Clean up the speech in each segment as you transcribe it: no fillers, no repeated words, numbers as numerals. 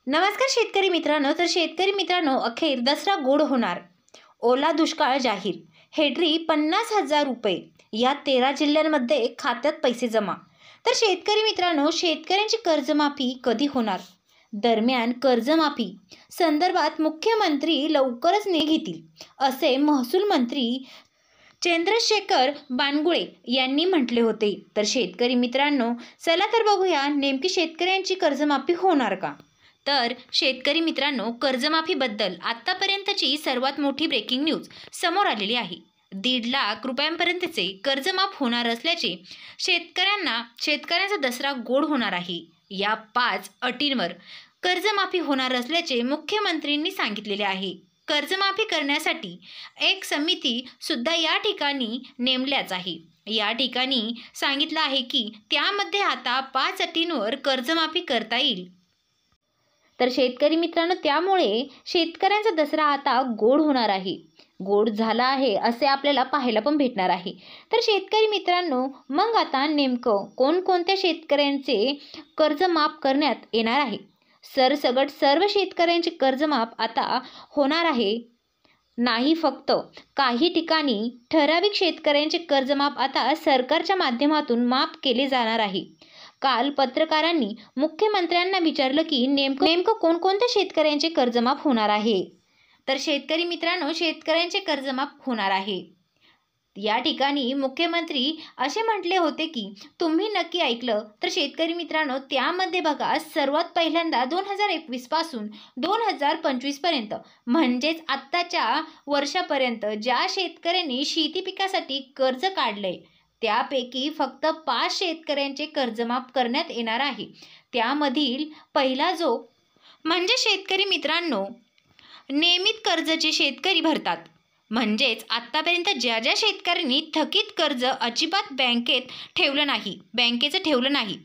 नमस्कार शेतकरी मित्रांनो. शेतकरी मित्रांनो, अखेर दसरा गोड होणार. ओला दुष्काळ जाहीर. हेड्री 50,000 रुपये या 13 जिल्ह्यांमध्ये खात्यात पैसे जमा. शेतकरी मित्रांनो, शेतकऱ्यांची कर्जमाफी कधी होणार? दरम्यान कर्जमाफी संदर्भात मुख्यमंत्री लवकरच निर्णय घेतील असे महसूल मंत्री चंद्रशेखर बावनकुळे यांनी म्हटले होते. शेतकरी मित्रांनो, चला तर बघूया नेमकी शेतकऱ्यांची कर्जमाफी होणार का? शेतकरी मित्रांनो, कर्जमाफीबद्दल आतापर्यंतची सर्वात मोठी ब्रेकिंग न्यूज समोर आलेली आहे. 1.5 लाख रुपयांपर्यंतचे कर्ज माफ होणार असल्याचे शेतकऱ्यांचा दसरा गोड होणार आहे. या 5 अटींवर कर्जमाफी होणार असल्याचे मुख्यमंत्र्यांनी सांगितलेले आहे. कर्जमाफी करण्यासाठी एक समिती सुद्धा या ठिकाणी नेमल्याच आहे. या ठिकाणी सांगितलं आहे की त्यामध्ये आता 5 अटींवर कर्जमाफी करता येईल. शेतकरी मित्रांनो, त्यामुळे शेतकऱ्यांचा दसरा आता गोड होणार आहे. गोड झाला आहे असे आपल्याला पाहायला पण भेटणार आहे. शेतकरी मित्रांनो, मग आता नेमकं कोणकोणत्या शेतकऱ्यांचे कर्ज माफ करण्यात येणार आहे? सरसकट सर्व शेतकऱ्यांचे कर्जमाफ आता होणार आहे. नाही, फक्त काही ठिकाणी ठराविक शेतकऱ्यांचे कर्जमाफ आता सरकारच्या माध्यमातून माफ केले जाणार आहे. काल पत्रकारांनी मुख्यमंत्र्यांना विचारलं की नेमकं कोणकोणत्या शेतकऱ्यांचे कर्जमाफ होणार आहे? शेतकरी मित्रांनो, शेतकऱ्यांचे कर्जमाफ होणार आहे. या ठिकाणी मुख्यमंत्री असे म्हटले होते की तुम्ही नक्की ऐकलं. शेतकरी मित्रांनो, त्यामध्ये बघा, सर्वात पहिल्यांदा 2021 पासून 2025 पर्यंत म्हणजेच आत्ताच्या वर्षापर्यंत ज्या शेतकऱ्यांनी शेती पिकासाठी कर्ज काढलंय त्यापैकी फक्त 5 शेतकऱ्यांचे कर्जमाफ करण्यात येणार आहे. त्यामधील पहिला जो म्हणजे शेतकरी मित्रांनो, नियमित कर्ज जे शेतकरी भरतात, म्हणजेच आत्तापर्यंत ज्या शेतकऱ्यांनी थकीत कर्ज अजिबात बँकेचं ठेवलं नाही,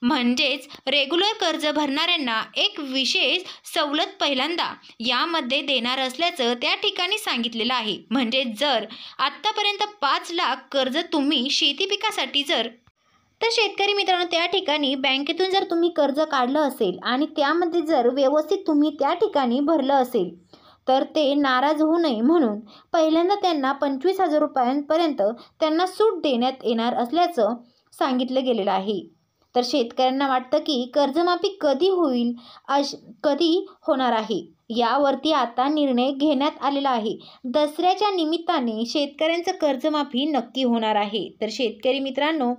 म्हणजेच रेग्युलर कर्ज भरणाऱ्यांना एक विशेष सवलत पहिल्यांदा यामध्ये देणार असल्याचं त्या ठिकाणी सांगितलेलं आहे. म्हणजे जर आत्तापर्यंत 5 लाख कर्ज तुम्ही शेती पिकासाठी शेतकरी मित्रांनो, त्या ठिकाणी बँकेतून जर तुम्ही कर्ज काढलं असेल आणि त्यामध्ये जर व्यवस्थित तुम्ही त्या ठिकाणी भरलं असेल तर ते नाराज होऊ नये म्हणून पहिल्यांदा त्यांना 25,000 रुपयांपर्यंत त्यांना सूट देण्यात येणार असल्याचं सांगितलं गेलेलं आहे. शेतकऱ्यांना वाटतं की कर्जमाफी कधी होणार आहे यावरती आता निर्णय घेण्यात आलेला आहे. दसऱ्याच्या निमित्ताने शेतकऱ्यांचं कर्जमाफी नक्की होणार आहे. शेतकरी मित्रांनो,